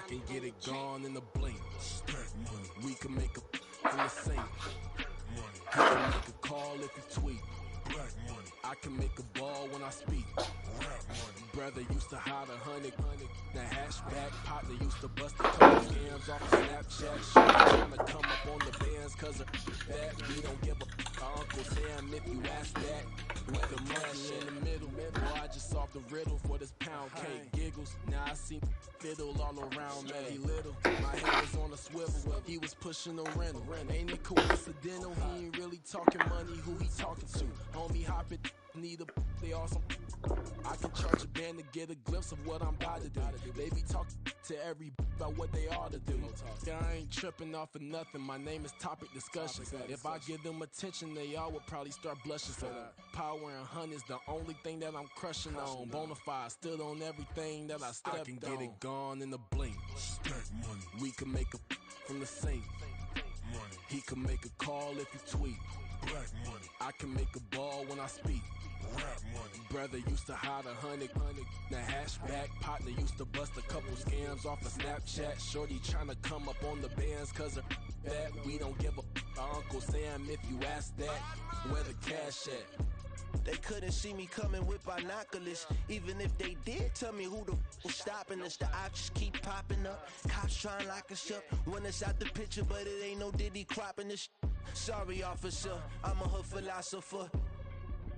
can get it gone in a blink. We can make a from the sink. He can make a call if he tweet. I can make a ball when I speak. Brother used to hide 100. The hashback partner used to bust a couple scams off of Snapchat. Sure, trying to come up on the bands cause of that. We don't give a Uncle Sam if you ask that. With the money in the middle. Boy, I just solved the riddle for this pound cake. Giggles, now I see fiddle all around me. He little, my head was on a swivel. He was pushing a rental. Ain't it coincidental? He ain't really talking money. Who he talking to? Homie hopping, need a they awesome. I can charge a band to get a glimpse of what I'm about to do. They be talking to every about what they ought to do. Yeah, I ain't tripping off of nothing. My name is Topic Discussion. If I give them attention, they all would probably start blushing. So power and hunt is the only thing that I'm crushing on. Bonafide, stood on everything that I stepped on. I can get it gone in a blink. We can make a from the sink. He can make a call if he tweet. I can make a ball when I speak. Brother used to hide 100. The hashback partner used to bust a couple scams off of Snapchat. Shorty trying to come up on the bands cause of that. We don't give a Uncle Sam if you ask that. Where the cash at? They couldn't see me coming with binoculars. Even if they did, tell me who the was stopping us. The options keep popping up. Cops trying to lock us up. When it's out the picture, but it ain't no Diddy cropping this. Sorry, officer, I'm a hood philosopher.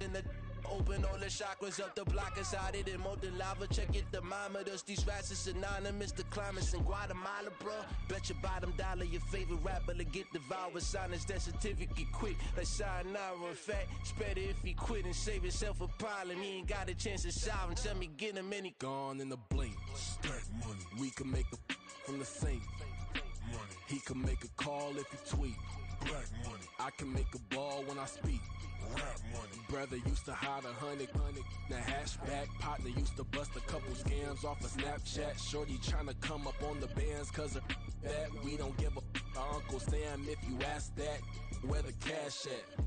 In the open all the chakras up the block inside it and molten lava. Check your thermometers. These rats is synonymous to climates in Guatemala, bro. Bet your bottom dollar your favorite rapper to get devoured. Sign his death certificate quick. Like sayonara. In fact, it's better if he quit and save himself a problem. He ain't got a chance to solve him. Tell me get him any gone in a blink. We can make a from the sink. He can make a call if he tweet. I can make a ball when I speak. Brother used to hide 100. The hashback partner used to bust a couple scams off of Snapchat. Shorty trying to come up on the bands cause of that. We don't give a Uncle Sam if you ask that. Where the cash at?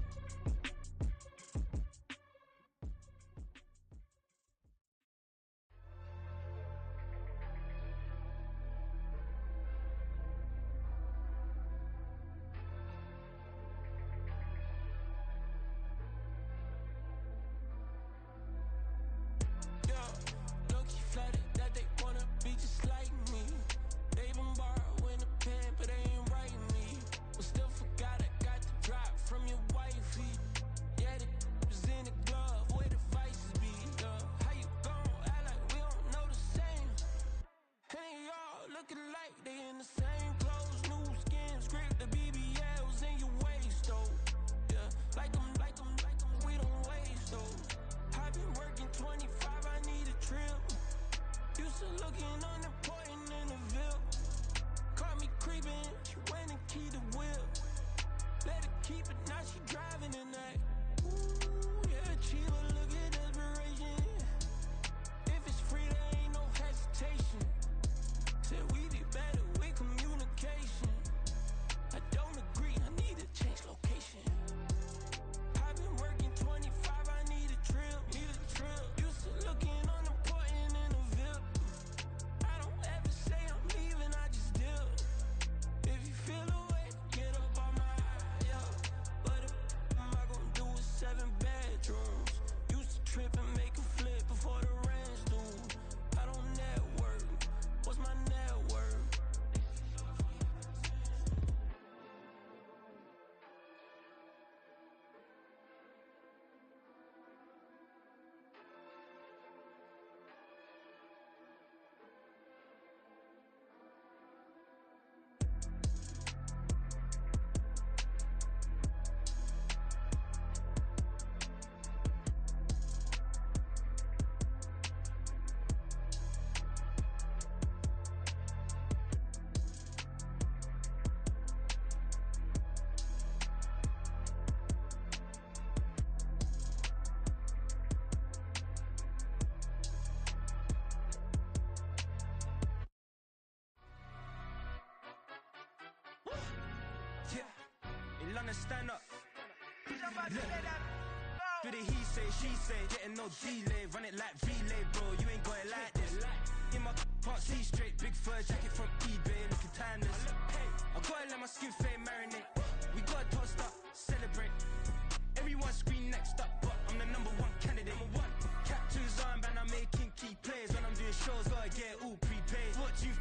Stand up. Look. Do the he say, she say, getting no delay. Run it like relay, bro. You ain't got it like this. In my can't see straight. Big fur jacket from skin fade marinate. We got tossed up, celebrate. Everyone scream next up, but I'm the #1 candidate. Captain's armband, I'm making key plays. When I'm doing shows, gotta get all prepaid. What you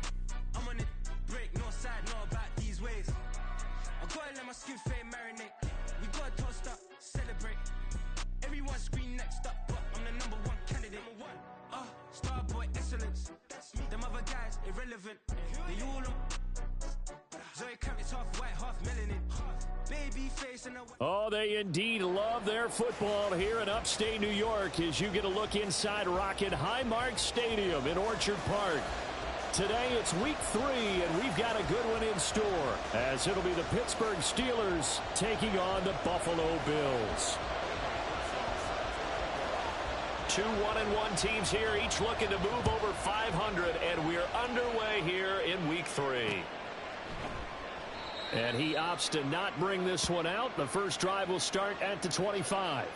I'm on it, break, no side, no about these ways. I gotta let my skin fade marinate. We got tossed up, celebrate. Everyone scream next up, but I'm the #1 candidate. Starboy excellence. Them other guys irrelevant. They all on. Zoe Camp is half white, half melanin. Baby face and a. Oh, they indeed love their football here in upstate New York as you get a look inside Rocket Highmark Stadium in Orchard Park. Today it's week 3, and we've got a good one in store as it'll be the Pittsburgh Steelers taking on the Buffalo Bills. 2 1-1 teams here, each looking to move over 500, and we're underway here in week 3. And he opts to not bring this one out. The first drive will start at the 25.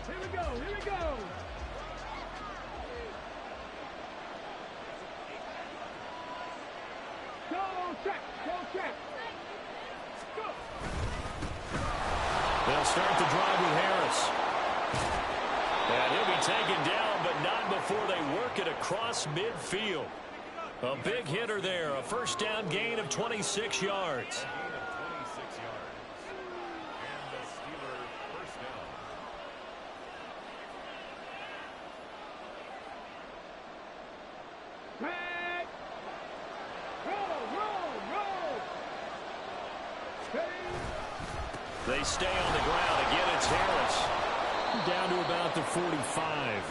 Here we go. Go check. Go. They'll start the drive with Harris. And he'll be taken down, but not before they work it across midfield. A big hitter there, a first down gain of 26 yards. They stay on the ground. Again, it's Harris. Down to about the 45.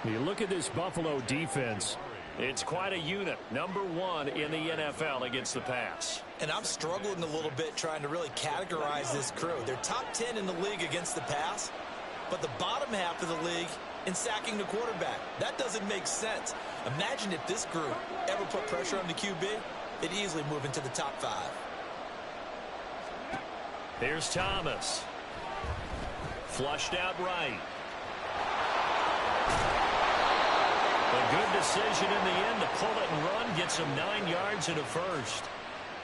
You look at this Buffalo defense. It's quite a unit. #1 in the NFL against the pass. And I'm struggling a little bit trying to really categorize this crew. They're top 10 in the league against the pass, but the bottom half of the league in sacking the quarterback. That doesn't make sense. Imagine if this group ever put pressure on the QB, it'd easily move into the top 5. Here's Thomas. Flushed out right. A good decision in the end to pull it and run. Gets him 9 yards and a first.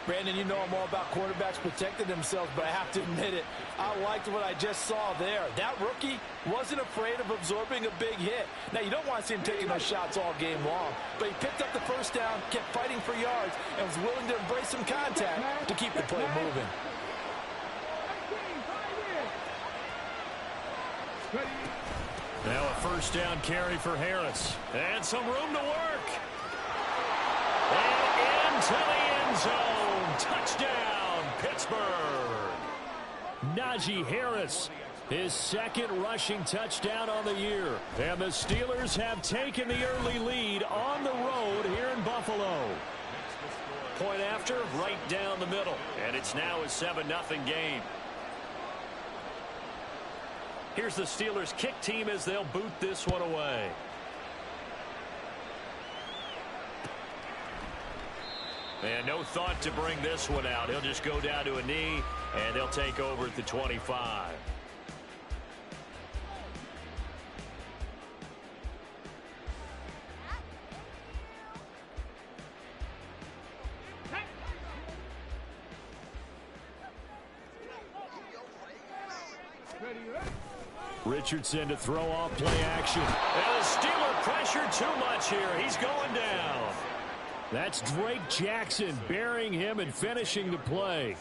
Brandon, you know I'm all about quarterbacks protecting themselves, but I have to admit it. I liked what I just saw there. That rookie wasn't afraid of absorbing a big hit. Now, you don't want to see him taking those shots all game long, but he picked up the first down, kept fighting for yards, and was willing to embrace some contact to keep the play moving. Now a first down carry for Harris. And some room to work. And into the end zone. Touchdown, Pittsburgh. Najee Harris, his second rushing touchdown on the year. And the Steelers have taken the early lead on the road here in Buffalo. Point after, right down the middle. And it's now a 7-0 game. Here's the Steelers kick team as they'll boot this one away. And no thought to bring this one out. He'll just go down to a knee, and they'll take over at the 25. Richardson to throw off play action. And the Steeler pressure too much here. He's going down. That's Drake Jackson burying him and finishing the play.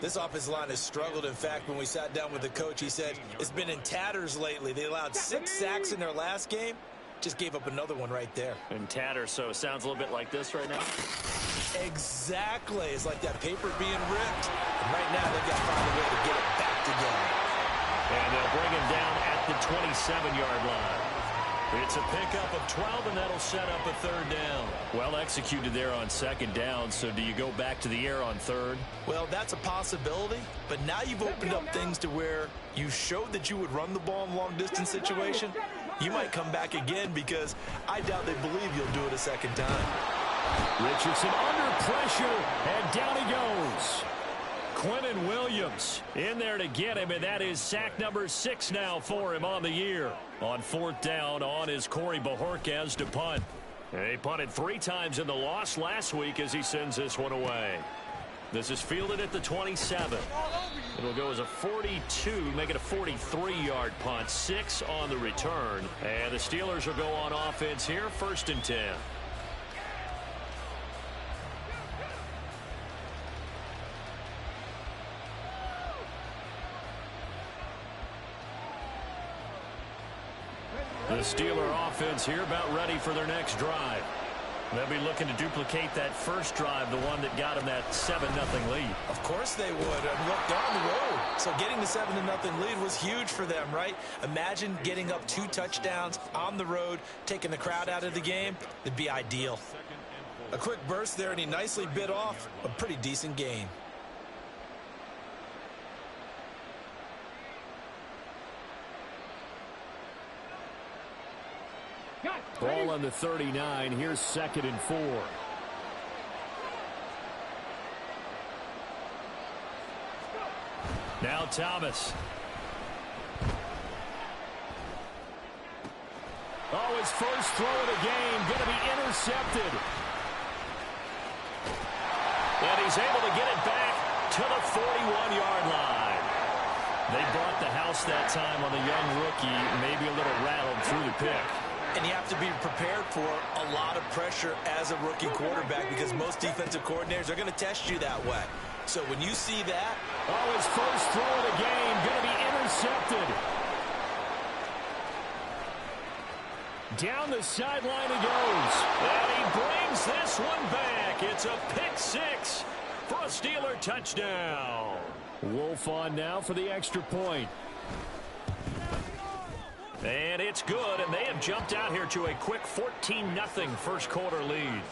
This offensive line has struggled. In fact, when we sat down with the coach, he said it's been in tatters lately. They allowed 6 sacks in their last game. Just gave up another one right there. In tatters, so it sounds a little bit like this right now. Exactly. It's like that paper being ripped. And right now, they've got to find a way to get it back together. And they'll bring him down at the 27-yard line. It's a pickup of 12, and that'll set up a third down. Well executed there on second down, so do you go back to the air on third? Well, that's a possibility, but now you've opened up things to where you showed that you would run the ball in long-distance situation. You might come back again because I doubt they believe you'll do it a second time. Richardson under pressure, and down he goes. Quentin Williams in there to get him, and that is sack number 6 now for him on the year. On 4th down, on is Corey Bajorquez to punt. He punted 3 times in the loss last week as he sends this one away. This is fielded at the 27. It'll go as a 42, make it a 43-yard punt. 6 on the return. And the Steelers will go on offense here, 1st and 10. The Steeler offense here about ready for their next drive. They'll be looking to duplicate that first drive, the one that got them that 7-0 lead. Of course they would. Look, they're on the road. So getting the 7-0 lead was huge for them, right? Imagine getting up 2 touchdowns on the road, taking the crowd out of the game. It'd be ideal. A quick burst there, and he nicely bit off a pretty decent gain. Ball on the 39. Here's 2nd and 4. Now Thomas. Oh, his first throw of the game going to be intercepted. And he's able to get it back to the 41-yard line. They brought the house that time on the young rookie, maybe a little rattled through the pick. And you have to be prepared for a lot of pressure as a rookie quarterback because most defensive coordinators are going to test you that way. So when you see that... Oh, his first throw of the game going to be intercepted. Down the sideline he goes. And he brings this one back. It's a pick 6 for a Steeler touchdown. Wolf on now for the extra point. And it's good, and they have jumped out here to a quick 14-0 first quarter lead.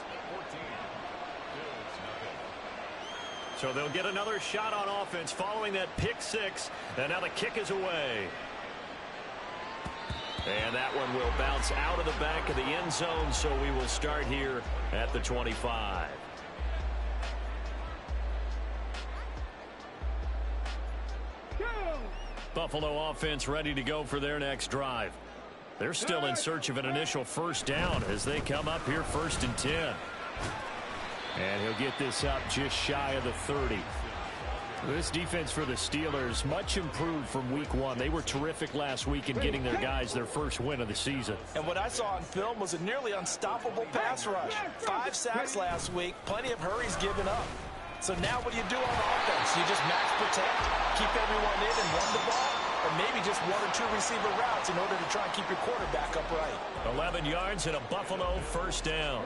So they'll get another shot on offense following that pick 6, and now the kick is away. And that one will bounce out of the back of the end zone, so we will start here at the 25. Buffalo offense ready to go for their next drive. They're still in search of an initial first down as they come up here 1st and 10. And he'll get this up just shy of the 30. This defense for the Steelers, much improved from week 1. They were terrific last week in getting their guys their first win of the season. And what I saw on film was a nearly unstoppable pass rush. 5 sacks last week, plenty of hurries given up. So now what do you do on offense? You just max protect, keep everyone in and run the ball, or maybe just 1 or 2 receiver routes in order to try and keep your quarterback upright. 11 yards and a Buffalo first down.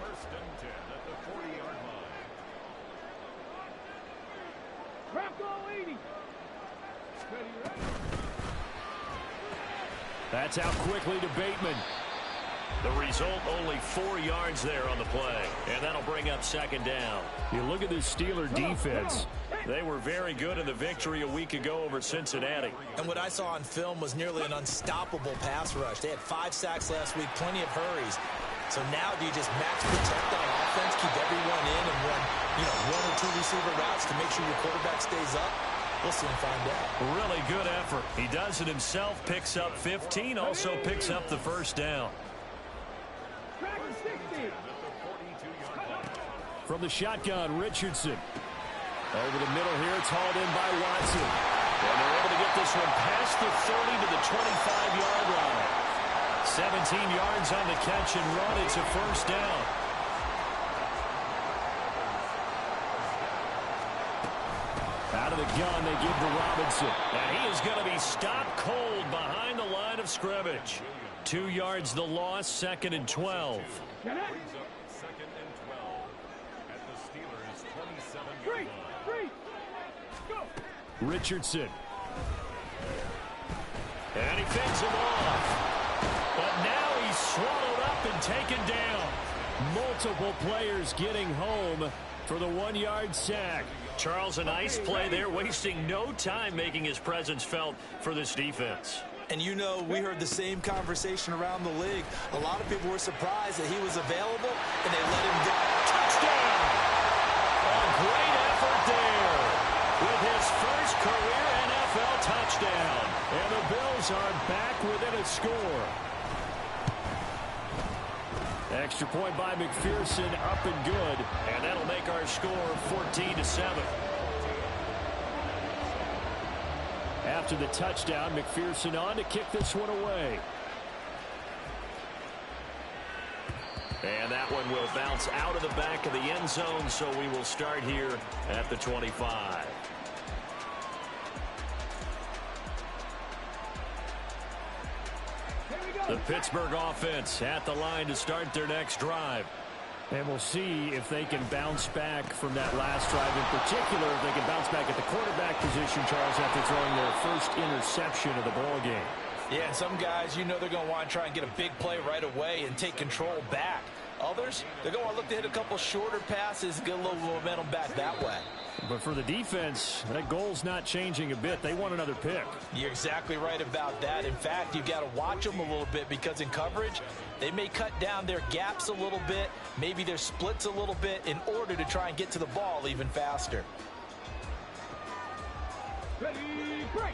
1st and 10 at the 40-yard line. Crack all 80. That's out quickly to Bateman. The result, only 4 yards there on the play. And that'll bring up 2nd down. You look at this Steeler defense. They were very good in the victory a week ago over Cincinnati. And what I saw on film was nearly an unstoppable pass rush. They had 5 sacks last week, plenty of hurries. So now do you just max protect on offense, keep everyone in, and run 1 or 2 receiver routes to make sure your quarterback stays up? We'll soon find out. Really good effort. He does it himself, picks up 15, also picks up the first down. From the shotgun, Richardson. Over the middle here, it's hauled in by Watson. And they're able to get this one past the 30 to the 25-yard line. 17 yards on the catch and run. It's a first down. Out of the gun, they give to Robinson. And he is going to be stopped cold behind the line of scrimmage. 2 yards the loss, 2nd and 12. Richardson. And he fends him off. But now he's swallowed up and taken down. Multiple players getting home for the 1-yard sack. Charles, a nice play there, wasting no time making his presence felt for this defense. And you know, we heard the same conversation around the league. A lot of people were surprised that he was available, and they let him go. Touchdown! A great effort there with his first career NFL touchdown. And the Bills are back within a score. Extra point by McPherson, up and good. And that'll make our score 14-7. After the touchdown, McPherson on to kick this one away. And that one will bounce out of the back of the end zone, so we will start here at the 25. The Pittsburgh offense at the line to start their next drive. And we'll see if they can bounce back from that last drive. In particular, if they can bounce back at the quarterback position, Charles, after throwing their first interception of the ball game. Yeah, and some guys, you know they're going to want to try and get a big play right away and take control back. Others, they're going to want to look to hit a couple shorter passes, get a little momentum back that way. But for the defense, that goal's not changing a bit. They want another pick. You're exactly right about that. In fact, you've got to watch them a little bit because in coverage, they may cut down their gaps a little bit, maybe their splits a little bit in order to try and get to the ball even faster. Ready, break.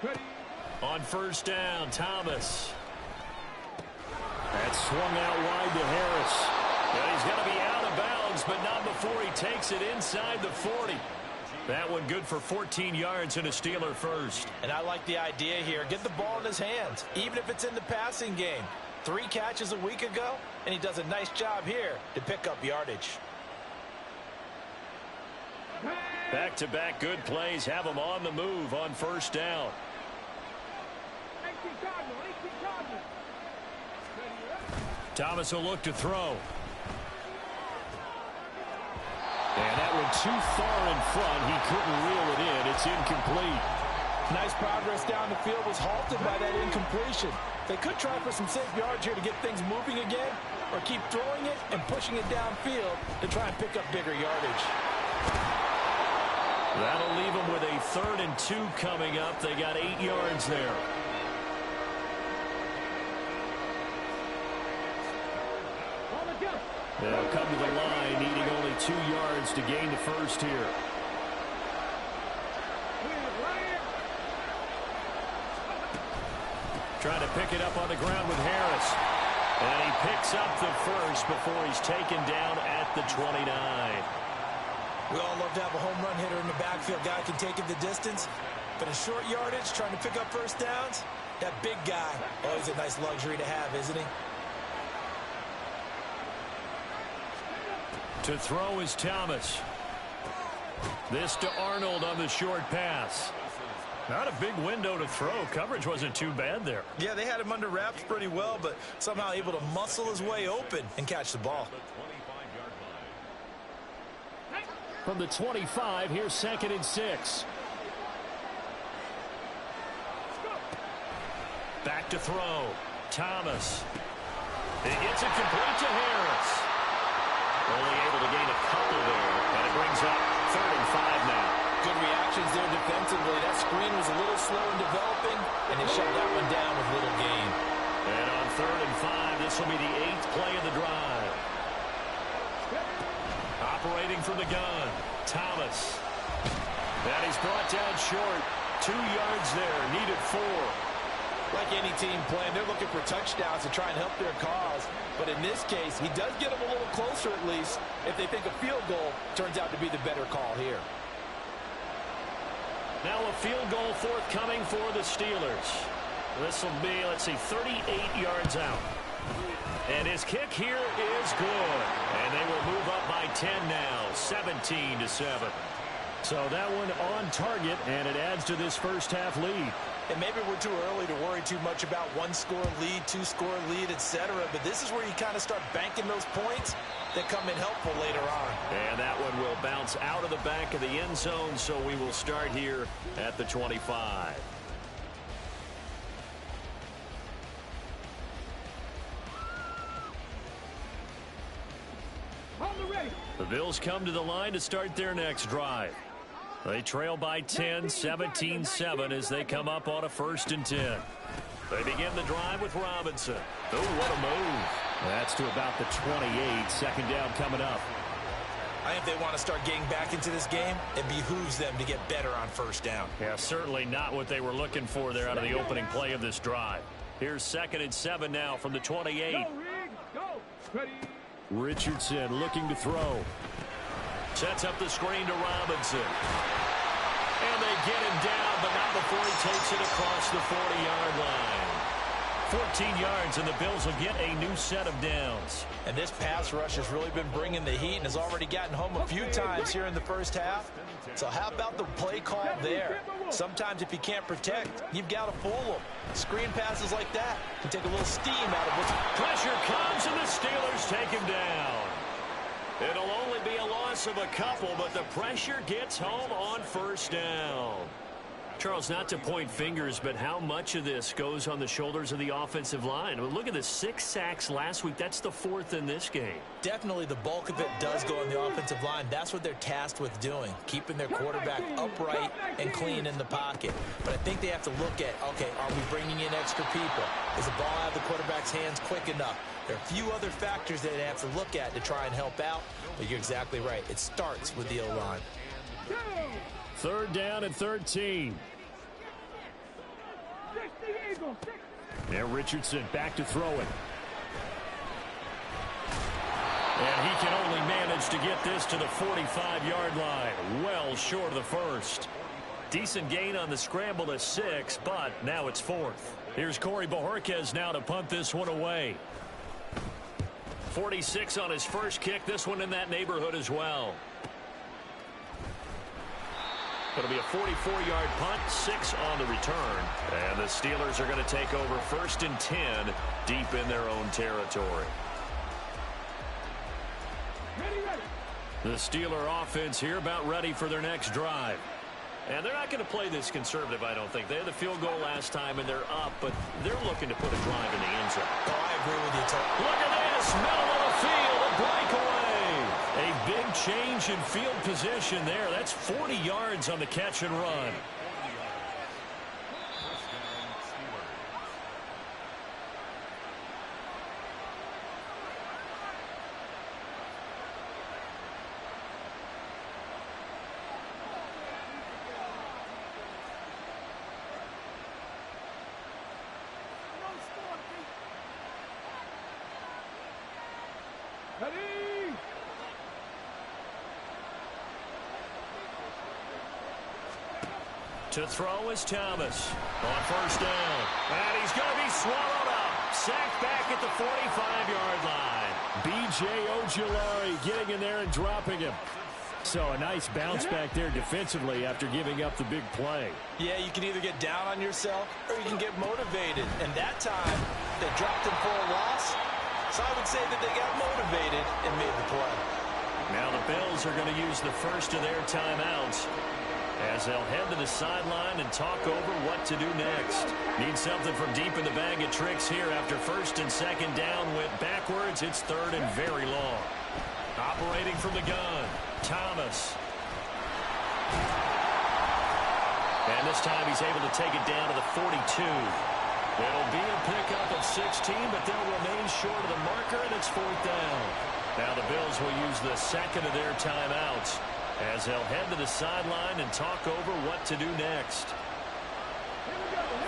Ready. On first down, Thomas. That swung out wide to Harris. And he's going to be out of bounds, but not before he takes it inside the 40. That one good for 14 yards and a Steeler first. And I like the idea here. Get the ball in his hands, even if it's in the passing game. 3 catches a week ago, and he does a nice job here to pick up yardage. Back-to-back good plays have him on the move on first down. Thomas will look to throw. And that one too far in front. He couldn't reel it in. It's incomplete. Nice progress down the field was halted by that incompletion. They could try for some safe yards here to get things moving again, or keep throwing it and pushing it downfield to try and pick up bigger yardage. That'll leave them with a 3rd and 2 coming up. They got 8 yards there. They'll come to the line, needing only 2 yards to gain the first here. Trying to pick it up on the ground with Harris. And he picks up the first before he's taken down at the 29. We all love to have a home run hitter in the backfield. Guy can take it the distance. But in short yardage, trying to pick up first downs, that big guy, always a nice luxury to have, isn't he? To throw is Thomas. This to Arnold on the short pass. Not a big window to throw. Coverage wasn't too bad there. Yeah, they had him under wraps pretty well, but somehow able to muscle his way open and catch the ball. From the 25, here's 2nd and 6. Back to throw. Thomas. It gets it complete to Harris. Only able to gain a couple there, and it brings up 3rd and 5 now. Good reactions there defensively. That screen was a little slow in developing, and they shut that one down with little gain. And on 3rd and 5, this will be the 8th play of the drive. Operating from the gun, Thomas. And he's brought down short. 2 yards there, needed 4. Like any team playing, they're looking for touchdowns to try and help their cause. But in this case, he does get them a little closer at least if they think a field goal turns out to be the better call here. Now a field goal forthcoming for the Steelers. This will be, let's see, 38 yards out. And his kick here is good. And they will move up by 10 now, 17-7. So that one on target, and it adds to this first half lead. And maybe we're too early to worry too much about 1-score lead, 2-score lead, etc. But this is where you kind of start banking those points that come in helpful later on. And that one will bounce out of the back of the end zone, so we will start here at the 25. The Bills come to the line to start their next drive. They trail by 10, 17-7 as they come up on a 1st and 10. They begin the drive with Robinson. Oh, what a move. That's to about the 28. 2nd down coming up. I think if they want to start getting back into this game, it behooves them to get better on 1st down. Yeah, certainly not what they were looking for there out of the opening play of this drive. Here's 2nd and 7 now from the 28. Richardson looking to throw. Sets up the screen to Robinson. And they get him down, but not before he takes it across the 40-yard line. 14 yards, and the Bills will get a new set of downs. And this pass rush has really been bringing the heat and has already gotten home a few times here in the 1st half. So how about the play call there? Sometimes if you can't protect, you've got to fool them. Screen passes like that can take a little steam out of what's... Pressure comes, and the Steelers take him down. It'll only be a loss of a couple, but the pressure gets home on 1st down. Charles, not to point fingers, but how much of this goes on the shoulders of the offensive line? I mean, look at the 6 sacks last week. That's the 4th in this game. Definitely the bulk of it does go on the offensive line. That's what they're tasked with doing, keeping their quarterback upright and clean in the pocket. But I think they have to look at, okay, are we bringing in extra people? Is the ball out of the quarterback's hands quick enough? There are a few other factors that they have to look at to try and help out, but you're exactly right. It starts with the O-line. 3rd down and 13. And Richardson back to throw it. And he can only manage to get this to the 45-yard line. Well short of the 1st. Decent gain on the scramble to 6, but now it's 4th. Here's Corey Bojorquez now to punt this one away. 46 on his first kick. This one in that neighborhood as well. It'll be a 44-yard punt, 6 on the return. And the Steelers are going to take over 1st and 10 deep in their own territory. The Steeler offense here about ready for their next drive. And they're not going to play this conservative, I don't think. They had the field goal last time, and they're up, but they're looking to put a drive in the end zone. Oh, I agree with you, Tom. Look at this, middle of the field, a breakaway. A big change in field position there. That's 40 yards on the catch and run. To throw is Thomas on 1st down. And he's going to be swallowed up. Sacked back at the 45-yard line. B.J. Ojulari getting in there and dropping him. So a nice bounce back there defensively after giving up the big play. Yeah, you can either get down on yourself or you can get motivated. And that time, they dropped him for a loss. So I would say that they got motivated and made the play. Now the Bills are going to use the first of their timeouts as they'll head to the sideline and talk over what to do next. Need something from deep in the bag of tricks here after 1st and 2nd down went backwards. It's 3rd and very long. Operating from the gun, Thomas. And this time he's able to take it down to the 42. It'll be a pickup of 16, but they'll remain short of the marker, and it's 4th down. Now the Bills will use the 2nd of their timeouts as they'll head to the sideline and talk over what to do next.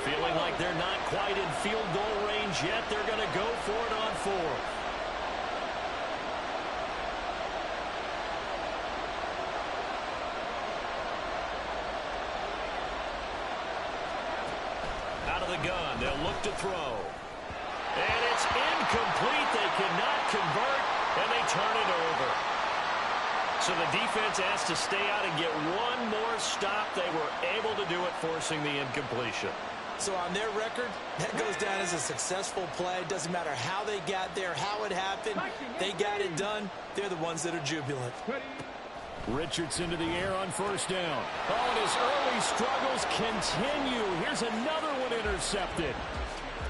Feeling like they're not quite in field goal range yet, they're going to go for it on 4th. Out of the gun, they'll look to throw. And it's incomplete. They cannot convert, and they turn it over. So the defense has to stay out and get one more stop. They were able to do it, forcing the incompletion. So on their record, that goes down as a successful play. Doesn't matter how they got there, how it happened. They got it done. They're the ones that are jubilant. Richardson to the air on 1st down. Oh, and his early struggles continue. Here's another one intercepted.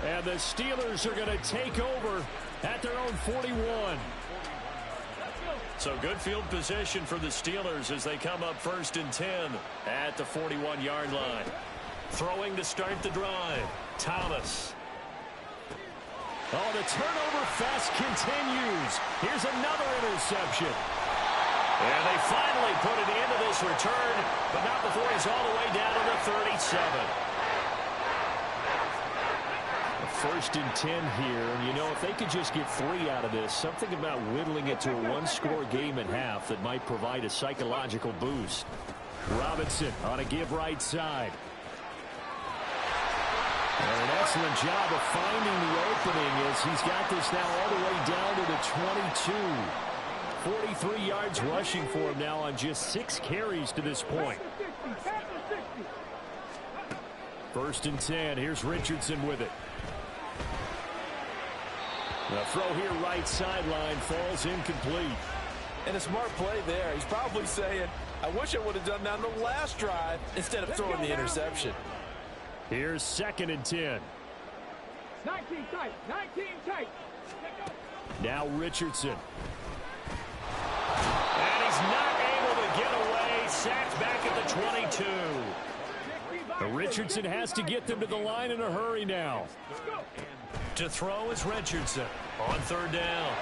And the Steelers are going to take over at their own 41. So good field position for the Steelers as they come up 1st and 10 at the 41-yard line. Throwing to start the drive, Thomas. Oh, the turnover fest continues. Here's another interception. And they finally put an end to this return, but not before he's all the way down to the 37. 1st and 10 here, and you know, if they could just get 3 out of this, something about whittling it to a one-score game at half that might provide a psychological boost. Robinson on a give right side. And an excellent job of finding the opening as he's got this now all the way down to the 22. 43 yards rushing for him now on just 6 carries to this point. 1st and 10. Here's Richardson with it. The throw here right sideline falls incomplete. And a smart play there. He's probably saying, I wish I would have done that on the last drive instead of throwing the interception. Here's 2nd and 10. 19 tight. 19 tight. Now Richardson. And he's not able to get away. Sacked back at the 22. Richardson has to get them to the line in a hurry now. To throw is Richardson on 3rd down.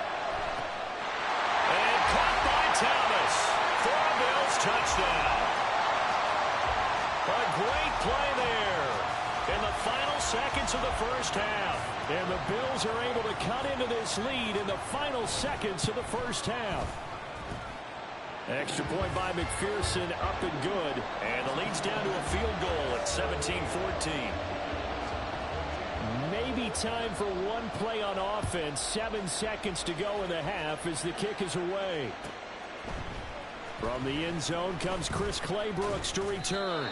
And caught by Thomas for a Bills touchdown. A great play there in the final seconds of the 1st half. And the Bills are able to cut into this lead in the final seconds of the 1st half. Extra point by McPherson, up and good. And the lead's down to a field goal at 17-14. Maybe time for one play on offense. 7 seconds to go in the half as the kick is away. From the end zone comes Chris Claybrooks to return.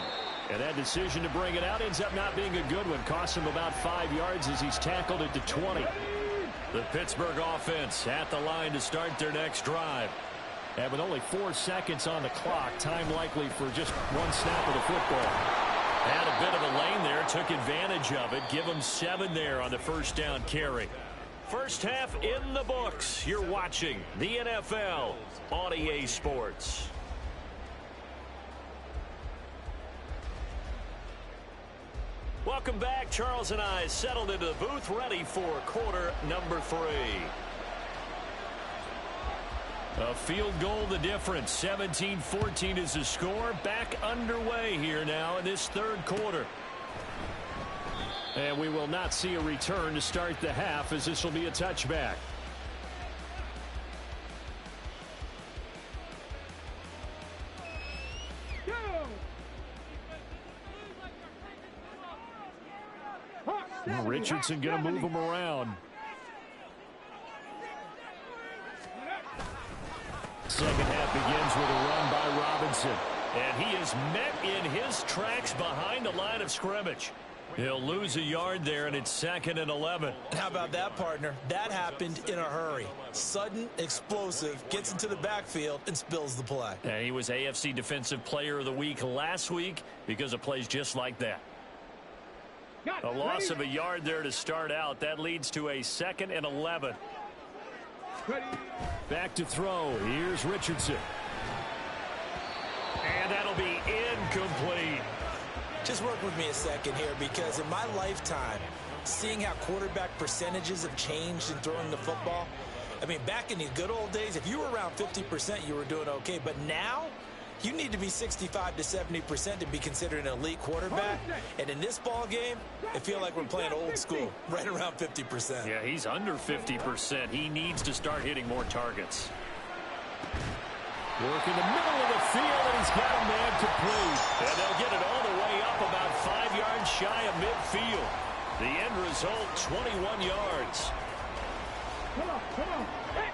And that decision to bring it out ends up not being a good one. Costs him about 5 yards as he's tackled at the 20. The Pittsburgh offense at the line to start their next drive. And with only 4 seconds on the clock, time likely for just one snap of the football. Had a bit of a lane there, took advantage of it. Give him 7 there on the 1st down carry. 1st half in the books. You're watching the NFL on EA Sports. Welcome back. Charles and I settled into the booth, ready for quarter number 3. A field goal the difference. 17-14 is the score. Back underway here now in this 3rd quarter. And we will not see a return to start the half as this will be a touchback. Richardson going to move him around. Second half begins with a run by Robinson. And he is met in his tracks behind the line of scrimmage. He'll lose a yard there, and it's 2nd and 11. How about that, partner? That happened in a hurry. Sudden, explosive, gets into the backfield, and spills the play. And he was AFC Defensive Player of the Week last week because of plays just like that. A loss of a yard there to start out. That leads to a 2nd and 11. Back to throw. Here's Richardson. And that'll be incomplete. Just work with me a second here, because in my lifetime, seeing how quarterback percentages have changed in throwing the football, I mean, back in the good old days, if you were around 50%, you were doing okay. But now, you need to be 65 to 70% to be considered an elite quarterback. And in this ball game, I feel like we're playing old school, right around 50%. Yeah, he's under 50%. He needs to start hitting more targets. Work in the middle of the field, and he's got a man complete. And they'll get it all the way up about 5 yards shy of midfield. The end result, 21 yards. Come on, come on. Hey.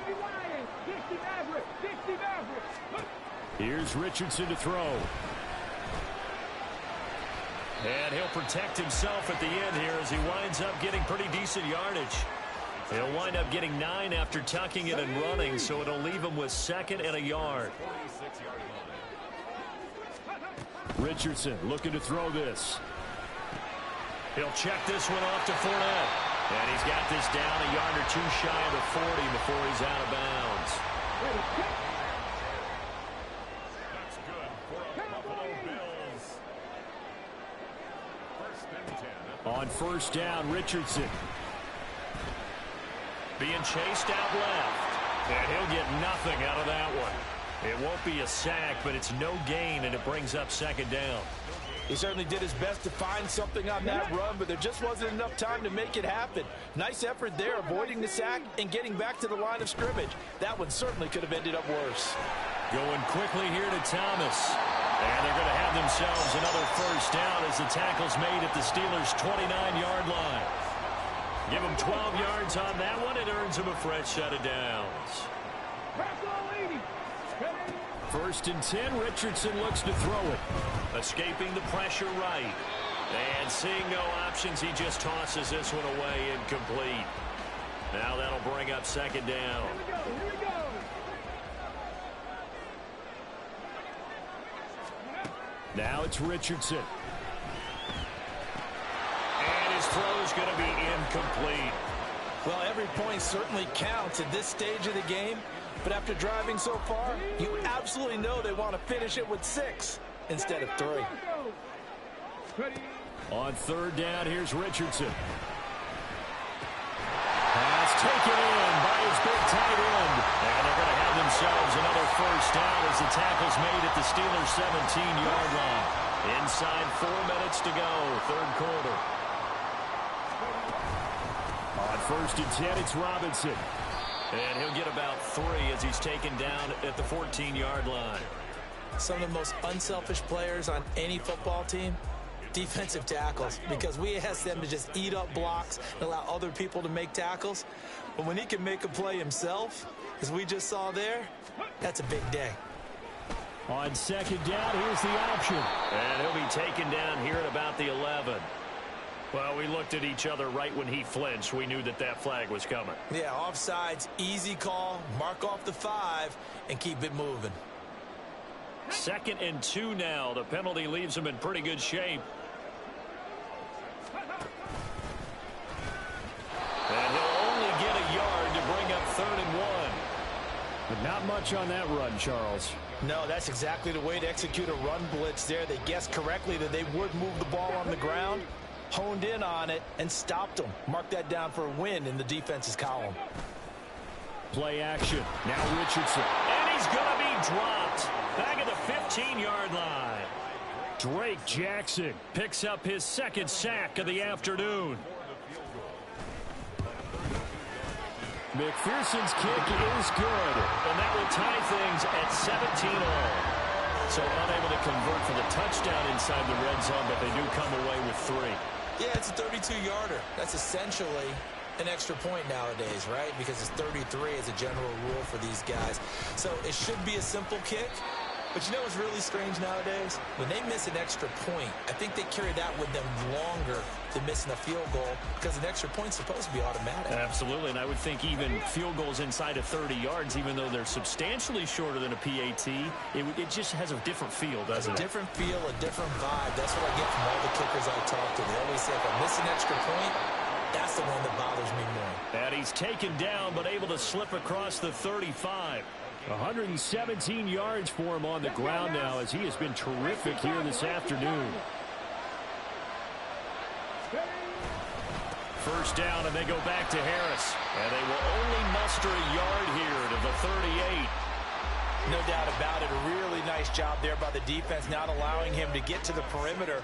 70 Lions, 60 Mavericks, 60 Mavericks. Here's Richardson to throw. And he'll protect himself at the end here as he winds up getting pretty decent yardage. He'll wind up getting 9 after tucking it and running, so it'll leave him with 2nd and a yard. Richardson looking to throw this. He'll check this one off to Fournette. And he's got this down a yard or two shy of the 40 before he's out of bounds. That's good for a Buffalo Bills. First and 10. On first down, Richardson. Being chased out left. And he'll get nothing out of that one. It won't be a sack, but it's no gain, and it brings up second down. He certainly did his best to find something on that run, but there just wasn't enough time to make it happen. Nice effort there, avoiding the sack and getting back to the line of scrimmage. That one certainly could have ended up worse. Going quickly here to Thomas. And they're going to have themselves another first down as the tackle's made at the Steelers' 29-yard line. Give them 12 yards on that one. It earns them a fresh set of downs. First and 10, Richardson looks to throw it. Escaping the pressure right. And seeing no options, he just tosses this one away incomplete. Now that'll bring up second down. Here we go. Now it's Richardson. And his throw's going to be incomplete. Well, every point certainly counts at this stage of the game. But after driving so far, you absolutely know they want to finish it with 6 instead of 3. On third down, here's Richardson. Pass taken in by his big tight end. And they're going to have themselves another first down as the tackle's made at the Steelers' 17-yard line. Inside 4 minutes to go, third quarter. On first and 10, it's Robinson. And he'll get about 3 as he's taken down at the 14-yard line. Some of the most unselfish players on any football team, defensive tackles, because we ask them to just eat up blocks and allow other people to make tackles. But when he can make a play himself, as we just saw there, that's a big day. On second down, here's the option. And he'll be taken down here at about the 11. Well, we looked at each other right when he flinched. We knew that that flag was coming. Yeah, offsides, easy call, mark off the 5, and keep it moving. Second and 2 now. The penalty leaves him in pretty good shape. And he'll only get a yard to bring up 3rd and 1. But not much on that run, Charles. No, that's exactly the way to execute a run blitz there. They guessed correctly that they would move the ball on the ground, honed in on it, and stopped them. Mark that down for a win in the defense's column. Play action. Now Richardson. And he's going to be dropped. Back at the 15-yard line. Drake Jackson picks up his 2nd sack of the afternoon. McPherson's kick is good. And that will tie things at 17-all. So unable to convert for the touchdown inside the red zone, but they do come away with 3. Yeah, it's a 32-yarder. That's essentially an extra point nowadays, right? Because it's 33 as a general rule for these guys. So it should be a simple kick. But you know what's really strange nowadays? When they miss an extra point, I think they carry that with them longer than missing a field goal because an extra point's supposed to be automatic. Absolutely, and I would think even field goals inside of 30 yards, even though they're substantially shorter than a PAT, it just has a different feel, doesn't it? A different feel, a different vibe. That's what I get from all the kickers I talk to. They always say if I miss an extra point, that's the one that bothers me more. And he's taken down, but able to slip across the 35. 117 yards for him on the ground now as he has been terrific here this afternoon. First down, and they go back to Harris. And they will only muster a yard here to the 38. No doubt about it. A really nice job there by the defense, not allowing him to get to the perimeter.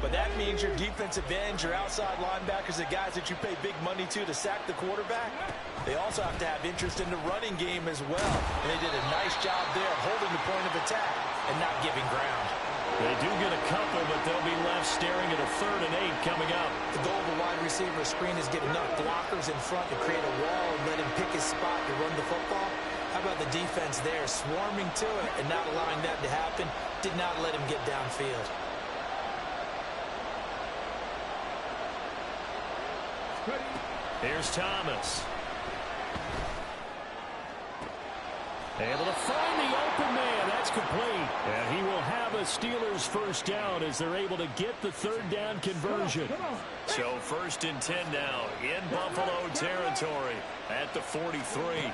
But that means your defensive ends, your outside linebackers, the guys that you pay big money to sack the quarterback, they also have to have interest in the running game as well. And they did a nice job there holding the point of attack and not giving ground. They do get a couple, but they'll be left staring at a 3rd and 8 coming up. The goal of a wide receiver screen is get enough blockers in front to create a wall and let him pick his spot to run the football. How about the defense there, swarming to it and not allowing that to happen? Did not let him get downfield. Here's Thomas. Able to find the open man. That's complete. And he will have a Steelers first down as they're able to get the third down conversion. So 1st and 10 now in Buffalo territory at the 43.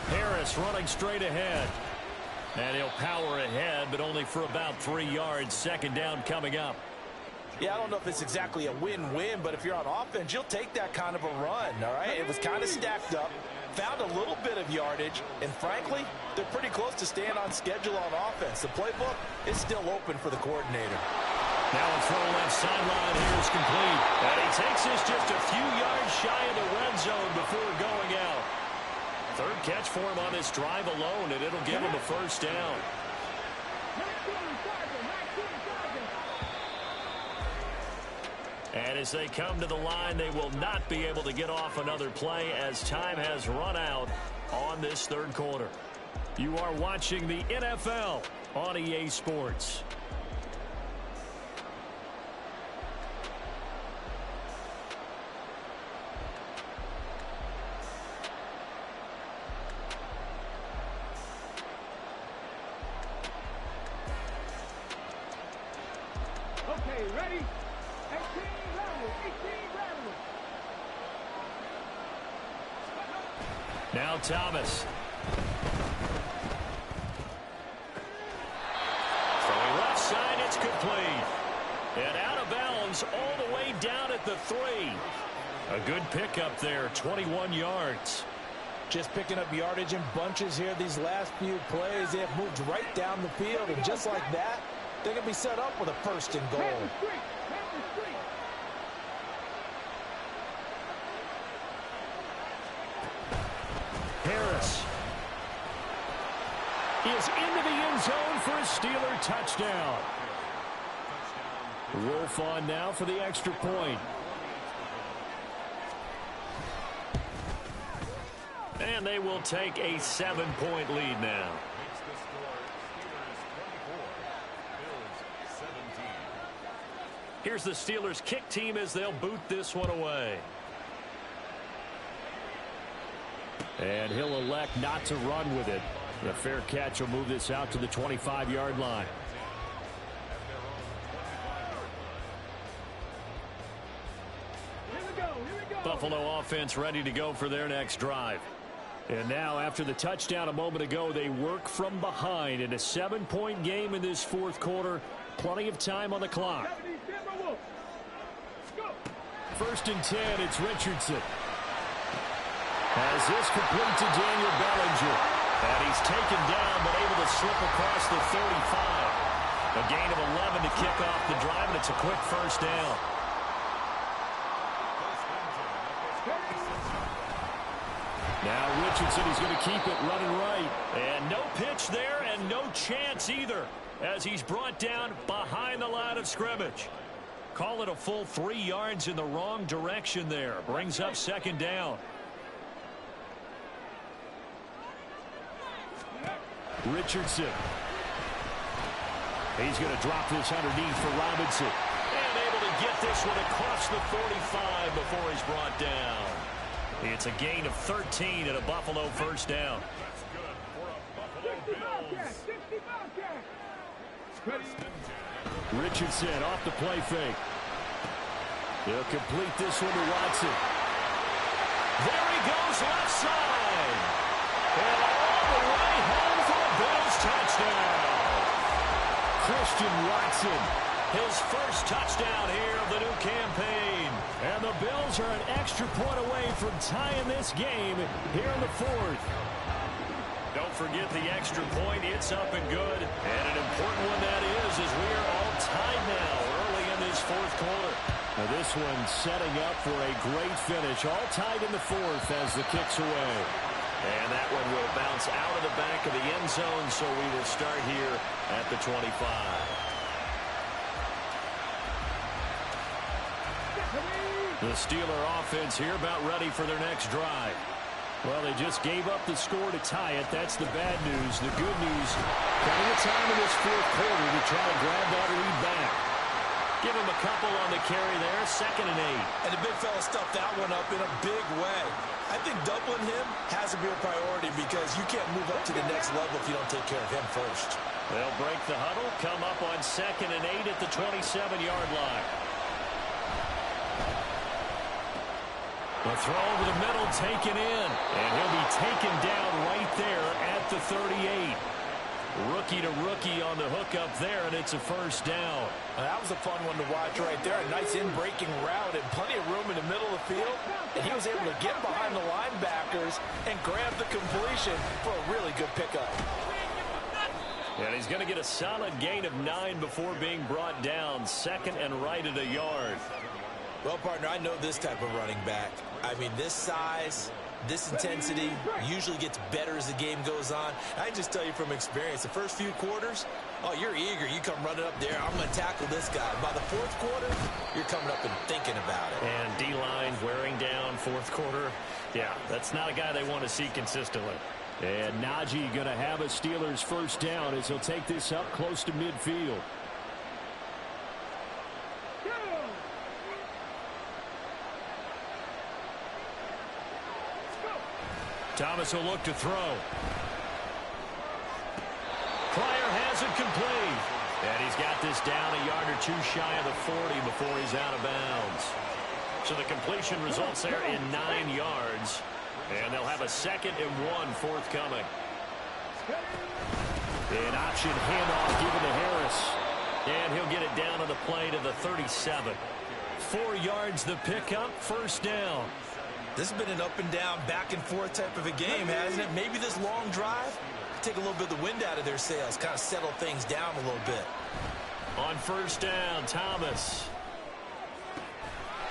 Harris running straight ahead. And he'll power ahead, but only for about 3 yards. 2nd down coming up. Yeah, I don't know if it's exactly a win-win, but if you're on offense, you'll take that kind of a run, all right? It was kind of stacked up, found a little bit of yardage, and frankly, they're pretty close to staying on schedule on offense. The playbook is still open for the coordinator. Now a throw left sideline. Here is complete. And he takes this just a few yards shy of the red zone before going out. 3rd catch for him on this drive alone, and it'll give him a 1st down. And as they come to the line, they will not be able to get off another play as time has run out on this 3rd quarter. You are watching the NFL on EA Sports. Okay, ready? 18 level. Now Thomas. Throwing left side, it's complete. And out of bounds all the way down at the 3. A good pickup there, 21 yards. Just picking up yardage in bunches here these last few plays. They have moved right down the field, and just like that, they can be set up with a 1st and goal. Harris is into the end zone for a Steeler touchdown. Wolf on now for the extra point. And they will take a 7-point lead now. Here's the Steelers kick team as they'll boot this one away. And he'll elect not to run with it. The fair catch will move this out to the 25-yard line. Buffalo offense ready to go for their next drive. And now after the touchdown a moment ago, they work from behind in a 7-point game in this 4th quarter. Plenty of time on the clock. 1st and 10, it's Richardson. As this complete to Daniel Bellinger. And he's taken down but able to slip across the 35. A gain of 11 to kick off the drive, and it's a quick 1st down. Now Richardson is going to keep it running right. And no pitch there and no chance either as he's brought down behind the line of scrimmage. Call it a full 3 yards in the wrong direction there. Brings up 2nd down. Richardson. He's going to drop this underneath for Robinson. And able to get this one across the 45 before he's brought down. It's a gain of 13 and a Buffalo 1st down. Richardson off the play fake. He'll complete this one to Watson. There he goes, left side. And all the way home for a Bills touchdown. Christian Watson, his 1st touchdown here of the new campaign. And the Bills are an extra point away from tying this game here in the 4th. Don't forget the extra point. It's up and good. And an important one that is as we are all tied now early in this 4th quarter. Now this one setting up for a great finish. All tied in the 4th as the kick's away. And that one will bounce out of the back of the end zone, so we will start here at the 25. The Steeler offense here about ready for their next drive. Well, they just gave up the score to tie it. That's the bad news. The good news, plenty of time in this 4th quarter to try to grab that lead back. Give him a couple on the carry there, 2nd and 8. And the big fella stuffed that one up in a big way. I think doubling him has to be a priority because you can't move up to the next level if you don't take care of him first. They'll break the huddle, come up on 2nd and 8 at the 27-yard line. The throw over the middle taken in, and he'll be taken down right there at the 38. Rookie to rookie on the hookup there, and it's a first down. That was a fun one to watch right there. A nice in-breaking route and plenty of room in the middle of the field. And he was able to get behind the linebackers and grab the completion for a really good pickup. And he's going to get a solid gain of 9 before being brought down. 2nd and right at a yard. Well, partner, I know this type of running back. I mean, this size, this intensity usually gets better as the game goes on. I just tell you from experience, the first few quarters, oh, you're eager. You come running up there. I'm going to tackle this guy. By the 4th quarter, you're coming up and thinking about it. And D-line wearing down 4th quarter. Yeah, that's not a guy they want to see consistently. And Najee going to have a Steelers first down as he'll take this up close to midfield. Thomas will look to throw. Pryor has it complete. And he's got this down a yard or two shy of the 40 before he's out of bounds. So the completion results there in 9 yards. And they'll have a 2nd and 1 forthcoming. An option handoff given to Harris. And he'll get it down on the play to the 37. 4 yards the pickup, first down. This has been an up and down, back and forth type of a game, hasn't it? Maybe this long drive, take a little bit of the wind out of their sails, kind of settle things down a little bit. On first down, Thomas.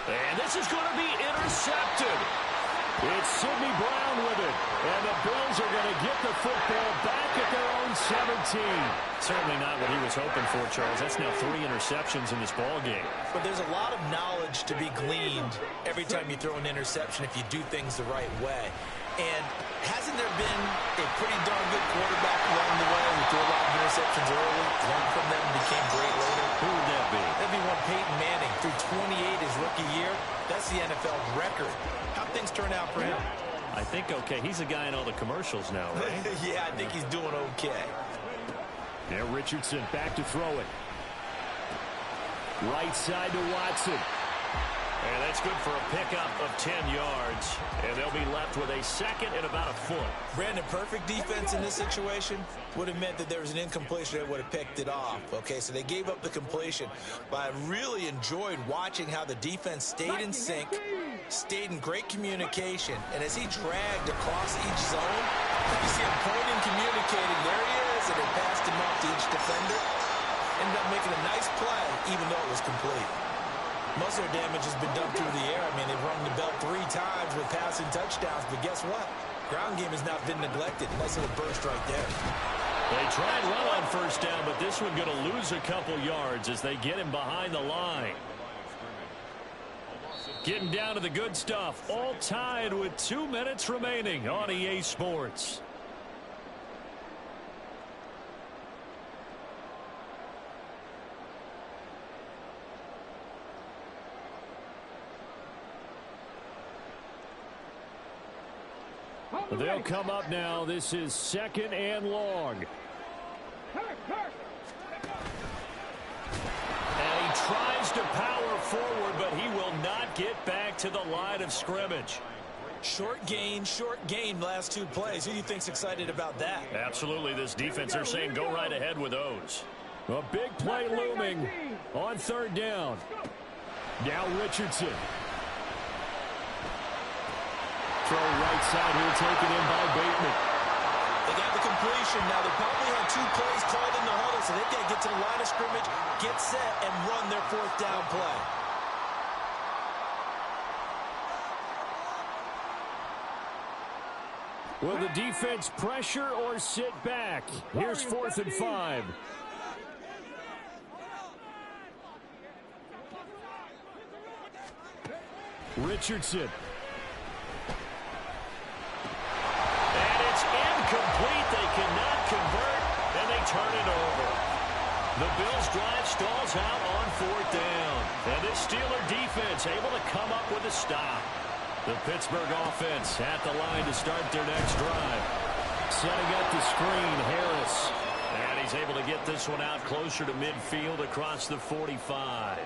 And this is going to be intercepted. It's Sidney Brown with it. And the Bills are going to get the football back at their own 17. Certainly not what he was hoping for, Charles. That's now 3 interceptions in this ball game. But there's a lot of knowledge to be gleaned every time you throw an interception if you do things the right way. And hasn't there been a pretty darn good quarterback along the way who threw a lot of interceptions early, learned from them, and became great later? Who would that be? That'd be one Peyton Manning. Threw 28 his rookie year. That's the NFL record. How'd things turn out for him? I think okay. He's a guy in all the commercials now, right? Yeah, I think he's doing okay. Now Richardson back to throw it. Right side to Watson. And that's good for a pickup of 10 yards. And they'll be left with a 2nd and about a foot. Brandon, perfect defense in this situation would have meant that there was an incompletion that would have picked it off. Okay, so they gave up the completion. But I really enjoyed watching how the defense stayed in sync, stayed in great communication. And as he dragged across each zone, you see him pointing, communicating. There he is, and they passed him off to each defender. Ended up making a nice play, even though it was complete. Most of their damage has been done through the air. I mean, they've rung the bell 3 times with passing touchdowns, but guess what? Ground game has not been neglected. Nice little burst right there. They tried well on first down, but this one going to lose a couple yards as they get him behind the line. Getting down to the good stuff. All tied with 2 minutes remaining on EA Sports. They'll come up now. This is 2nd and long. And he tries to power forward, but he will not get back to the line of scrimmage. Short gain last 2 plays. Who do you think's excited about that? Absolutely. This defense, they're saying go right ahead with those. A big play looming on 3rd down. Now Richardson. Throw right side here, taken in by Bateman. They got the completion. Now they probably had 2 plays called in the huddle, so they've got to get to the line of scrimmage, get set, and run their 4th down play. Will the defense pressure or sit back? Here's 4th and 5. Richardson. Complete, they cannot convert, and they turn it over. The Bills drive stalls out on 4th down. And this Steeler defense able to come up with a stop. The Pittsburgh offense at the line to start their next drive. Setting up the screen, Harris. And he's able to get this one out closer to midfield across the 45.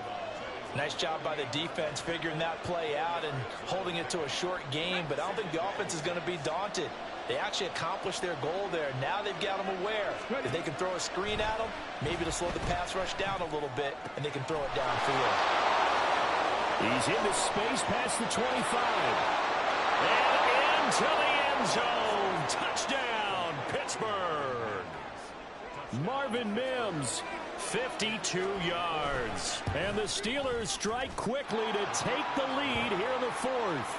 Nice job by the defense figuring that play out and holding it to a short game, but I don't think the offense is going to be daunted. They actually accomplished their goal there. Now they've got them aware that they can throw a screen at them, maybe to slow the pass rush down a little bit, and they can throw it downfield. He's into space past the 25. And into the end zone. Touchdown, Pittsburgh. Marvin Mims, 52 yards. And the Steelers strike quickly to take the lead here in the fourth.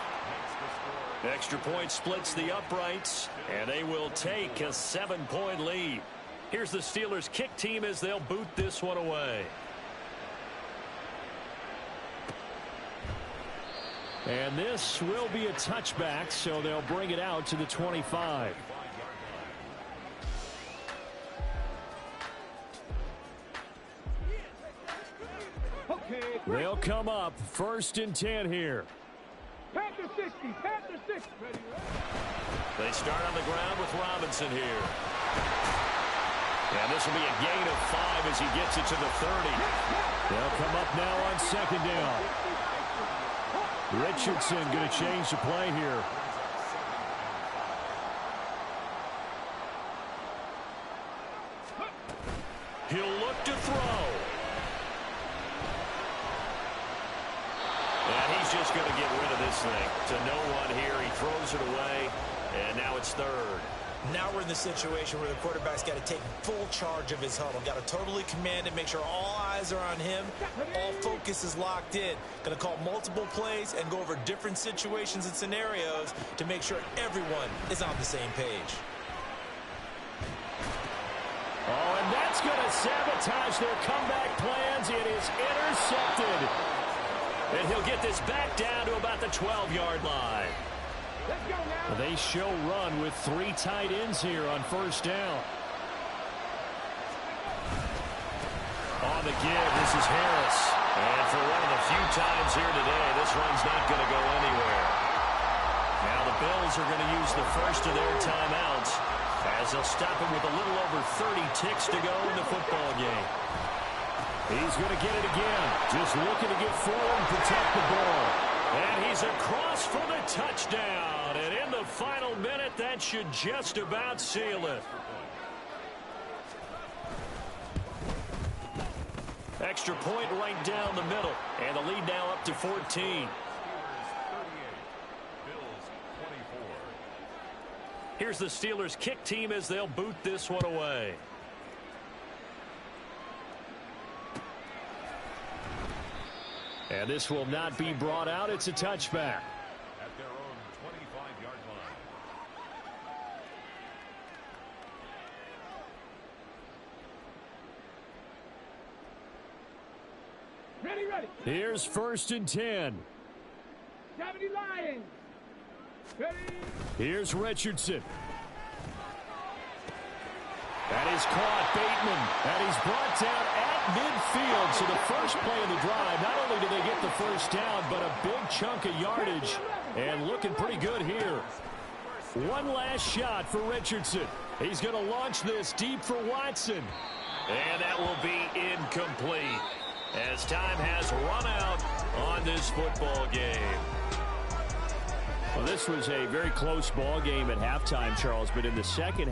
Extra point splits the uprights, and they will take a 7-point lead. Here's the Steelers kick team as they'll boot this one away. And this will be a touchback, so they'll bring it out to the 25. They'll come up 1st and 10 here. Panther 60, Panther 60. They start on the ground with Robinson here. And this will be a gain of 5 as he gets it to the 30. They'll come up now on 2nd down. Richardson going to change the play here. He'll look to throw. And he's just going to get rid of this thing. To no one here. He throws it away. And now it's 3rd. Now we're in the situation where the quarterback's got to take full charge of his huddle. Got to totally command it, make sure all eyes are on him. All focus is locked in. Going to call multiple plays and go over different situations and scenarios to make sure everyone is on the same page. Oh, and that's going to sabotage their comeback plans. It is intercepted. And he'll get this back down to about the 12-yard line. They show run with 3 tight ends here on 1st down. On the give, this is Harris. And for one of the few times here today, this run's not going to go anywhere. Now the Bills are going to use the first of their timeouts as they'll stop him with a little over 30 ticks to go in the football game. He's going to get it again. Just looking to get forward and protect the ball. And he's across for the touchdown. And in the final minute, that should just about seal it. Extra point right down the middle. And the lead now up to 14. Here's the Steelers kick team as they'll boot this one away. And this will not be brought out. It's a touchback. At their own 25-yard line. Ready. Here's 1st and 10. 70 Lions. Ready. Here's Richardson. That is caught, Bateman. And he's brought down at midfield. So the first play of the drive, not only do they get the 1st down, but a big chunk of yardage. And looking pretty good here. One last shot for Richardson. He's going to launch this deep for Watson. And that will be incomplete, as time has run out on this football game. Well, this was a very close ball game at halftime, Charles, but in the second